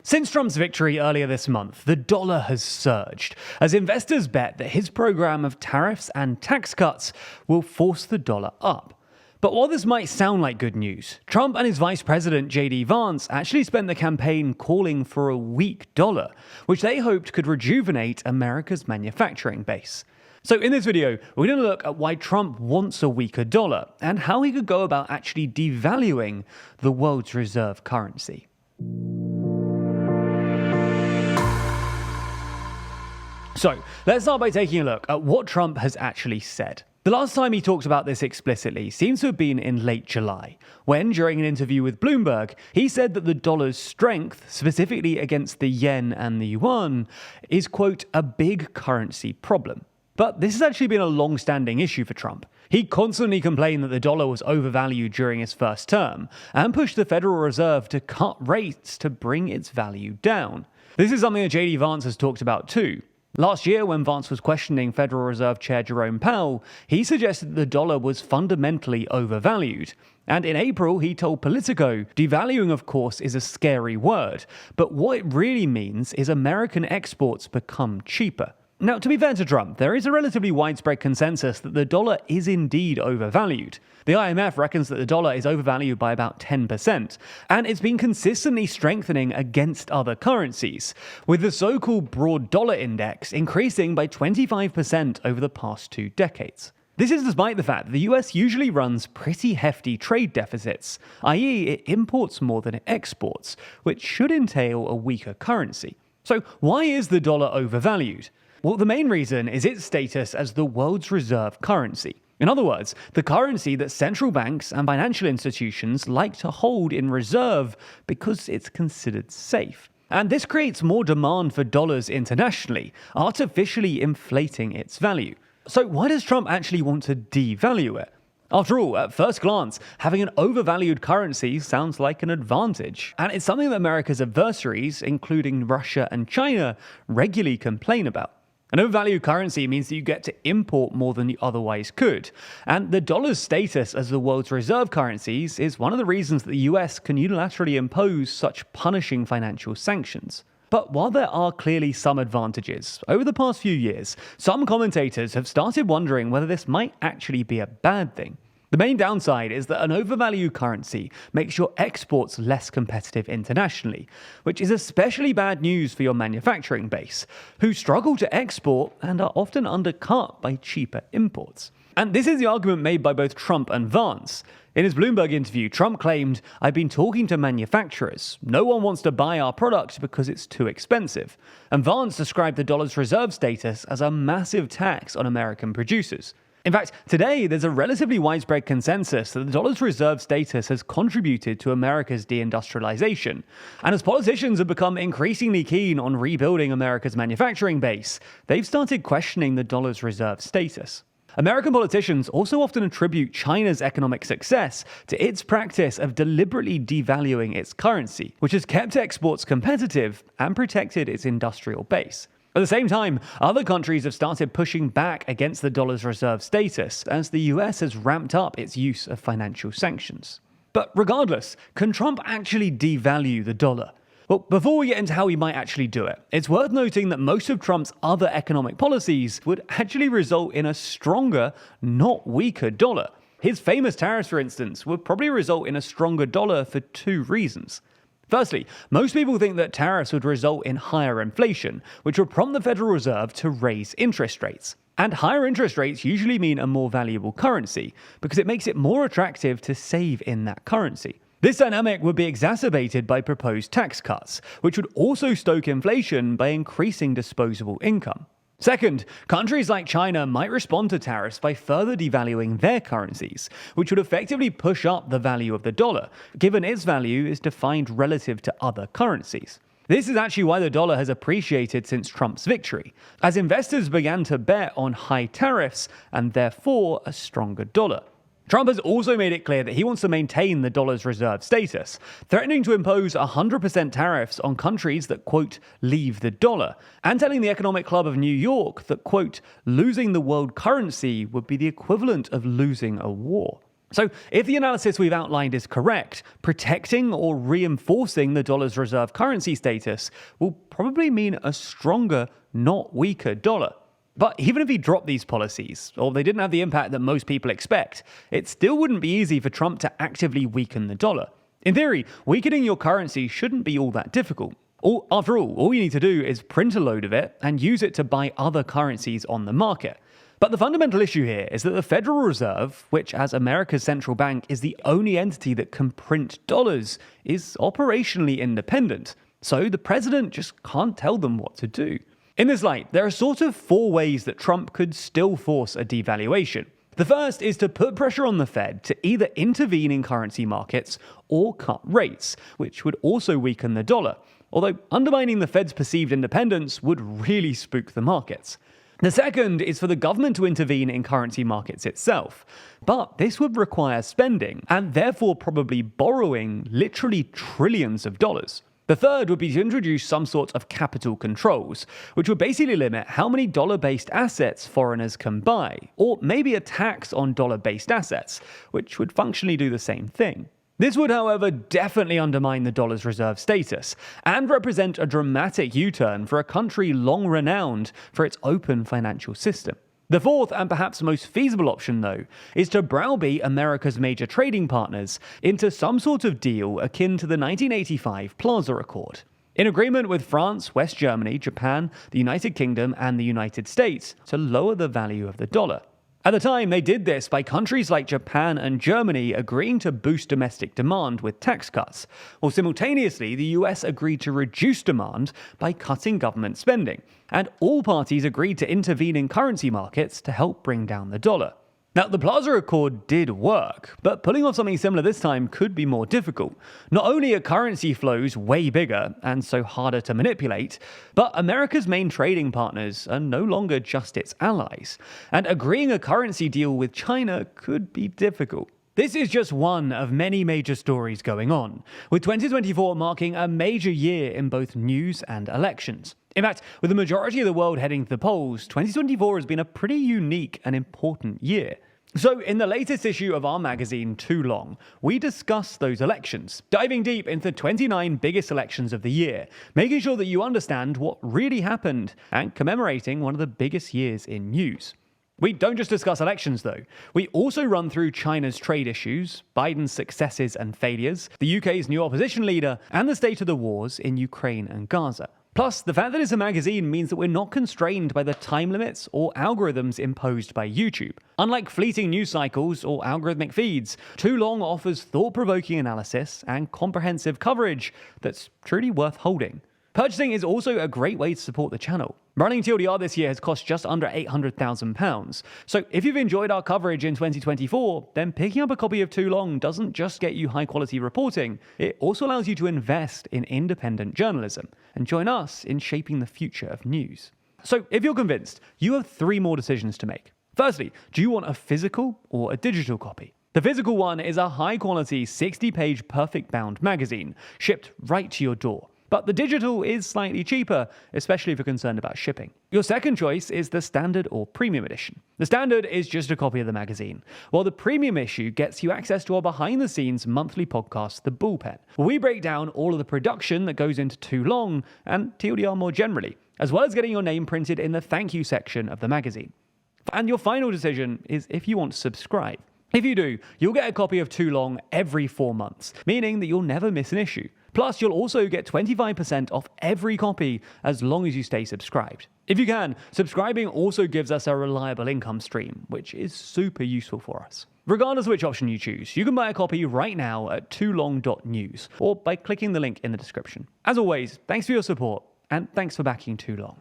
Since Trump's victory earlier this month, the dollar has surged as investors bet that his program of tariffs and tax cuts will force the dollar up. But while this might sound like good news, Trump and his vice president J.D. Vance actually spent the campaign calling for a weak dollar, which they hoped could rejuvenate America's manufacturing base. So in this video, we're going to look at why Trump wants a weaker dollar and how he could go about actually devaluing the world's reserve currency. So, let's start by taking a look at what Trump has actually said. The last time he talked about this explicitly seems to have been in late July, when, during an interview with Bloomberg, he said that the dollar's strength, specifically against the yen and the yuan, is, quote, a big currency problem. But this has actually been a long-standing issue for Trump. He constantly complained that the dollar was overvalued during his first term, and pushed the Federal Reserve to cut rates to bring its value down. This is something that J.D. Vance has talked about too. Last year, when Vance was questioning Federal Reserve Chair Jerome Powell, he suggested that the dollar was fundamentally overvalued. And in April, he told Politico, devaluing, of course, is a scary word, but what it really means is American exports become cheaper. Now, to be fair to Trump, there is a relatively widespread consensus that the dollar is indeed overvalued. The IMF reckons that the dollar is overvalued by about 10%, and it's been consistently strengthening against other currencies, with the so-called broad dollar index increasing by 25% over the past 2 decades. This is despite the fact that the US usually runs pretty hefty trade deficits, i.e. it imports more than it exports, which should entail a weaker currency. So why is the dollar overvalued? Well, the main reason is its status as the world's reserve currency. In other words, the currency that central banks and financial institutions like to hold in reserve because it's considered safe. And this creates more demand for dollars internationally, artificially inflating its value. So why does Trump actually want to devalue it? After all, at first glance, having an overvalued currency sounds like an advantage, and it's something that America's adversaries, including Russia and China, regularly complain about. An overvalued currency means that you get to import more than you otherwise could, and the dollar's status as the world's reserve currencies is one of the reasons that the US can unilaterally impose such punishing financial sanctions. But while there are clearly some advantages, over the past few years, some commentators have started wondering whether this might actually be a bad thing. The main downside is that an overvalued currency makes your exports less competitive internationally, which is especially bad news for your manufacturing base, who struggle to export and are often undercut by cheaper imports. And this is the argument made by both Trump and Vance. In his Bloomberg interview, Trump claimed, "I've been talking to manufacturers. No one wants to buy our product because it's too expensive." And Vance described the dollar's reserve status as a massive tax on American producers. In fact, today there's a relatively widespread consensus that the dollar's reserve status has contributed to America's deindustrialization. And as politicians have become increasingly keen on rebuilding America's manufacturing base, they've started questioning the dollar's reserve status. American politicians also often attribute China's economic success to its practice of deliberately devaluing its currency, which has kept exports competitive and protected its industrial base. At the same time, other countries have started pushing back against the dollar's reserve status as the US has ramped up its use of financial sanctions. But regardless, can Trump actually devalue the dollar? Well, before we get into how he might actually do it, it's worth noting that most of Trump's other economic policies would actually result in a stronger, not weaker dollar. His famous tariffs, for instance, would probably result in a stronger dollar for 2 reasons. Firstly, most people think that tariffs would result in higher inflation, which would prompt the Federal Reserve to raise interest rates. And higher interest rates usually mean a more valuable currency, because it makes it more attractive to save in that currency. This dynamic would be exacerbated by proposed tax cuts, which would also stoke inflation by increasing disposable income. Second, countries like China might respond to tariffs by further devaluing their currencies, which would effectively push up the value of the dollar, given its value is defined relative to other currencies. This is actually why the dollar has appreciated since Trump's victory, as investors began to bet on high tariffs and therefore a stronger dollar. Trump has also made it clear that he wants to maintain the dollar's reserve status, threatening to impose 100% tariffs on countries that, quote, leave the dollar, and telling the Economic Club of New York that, quote, losing the world currency would be the equivalent of losing a war. So, if the analysis we've outlined is correct, protecting or reinforcing the dollar's reserve currency status will probably mean a stronger, not weaker dollar. But even if he dropped these policies, or they didn't have the impact that most people expect, it still wouldn't be easy for Trump to actively weaken the dollar. In theory, weakening your currency shouldn't be all that difficult. After all you need to do is print a load of it and use it to buy other currencies on the market. But the fundamental issue here is that the Federal Reserve, which as America's central bank is the only entity that can print dollars, is operationally independent. So the president just can't tell them what to do. In this light, there are sort of 4 ways that Trump could still force a devaluation. The first is to put pressure on the Fed to either intervene in currency markets or cut rates, which would also weaken the dollar. Although undermining the Fed's perceived independence would really spook the markets. The second is for the government to intervene in currency markets itself. But this would require spending, and therefore probably borrowing literally trillions of dollars. The third would be to introduce some sort of capital controls, which would basically limit how many dollar-based assets foreigners can buy, or maybe a tax on dollar-based assets, which would functionally do the same thing. This would, however, definitely undermine the dollar's reserve status and represent a dramatic U-turn for a country long renowned for its open financial system. The fourth and perhaps most feasible option, though, is to browbeat America's major trading partners into some sort of deal akin to the 1985 Plaza Accord. In agreement with France, West Germany, Japan, the United Kingdom, and the United States to lower the value of the dollar. At the time, they did this by countries like Japan and Germany agreeing to boost domestic demand with tax cuts, while simultaneously the US agreed to reduce demand by cutting government spending, and all parties agreed to intervene in currency markets to help bring down the dollar. Now, the Plaza Accord did work, but pulling off something similar this time could be more difficult. Not only are currency flows way bigger and so harder to manipulate, but America's main trading partners are no longer just its allies, and agreeing a currency deal with China could be difficult. This is just one of many major stories going on, with 2024 marking a major year in both news and elections. In fact, with the majority of the world heading to the polls, 2024 has been a pretty unique and important year. So, in the latest issue of our magazine, Too Long, we discuss those elections, diving deep into the 29 biggest elections of the year, making sure that you understand what really happened and commemorating one of the biggest years in news. We don't just discuss elections, though. We also run through China's trade issues, Biden's successes and failures, the UK's new opposition leader, and the state of the wars in Ukraine and Gaza. Plus, the fact that it's a magazine means that we're not constrained by the time limits or algorithms imposed by YouTube. Unlike fleeting news cycles or algorithmic feeds, Too Long offers thought-provoking analysis and comprehensive coverage that's truly worth holding. Purchasing is also a great way to support the channel. Running TLDR this year has cost just under £800,000. So if you've enjoyed our coverage in 2024, then picking up a copy of Too Long doesn't just get you high-quality reporting, it also allows you to invest in independent journalism and join us in shaping the future of news. So if you're convinced, you have 3 more decisions to make. Firstly, do you want a physical or a digital copy? The physical one is a high-quality 60-page perfect bound magazine, shipped right to your door. But the digital is slightly cheaper, especially if you're concerned about shipping. Your second choice is the standard or premium edition. The standard is just a copy of the magazine, while the premium issue gets you access to our behind-the-scenes monthly podcast, The Bullpen, where we break down all of the production that goes into Too Long and TLDR more generally, as well as getting your name printed in the thank you section of the magazine. And your final decision is if you want to subscribe. If you do, you'll get a copy of Too Long every 4 months, meaning that you'll never miss an issue. Plus, you'll also get 25% off every copy as long as you stay subscribed. If you can, subscribing also gives us a reliable income stream, which is super useful for us. Regardless of which option you choose, you can buy a copy right now at toolong.news or by clicking the link in the description. As always, thanks for your support and thanks for backing Too Long.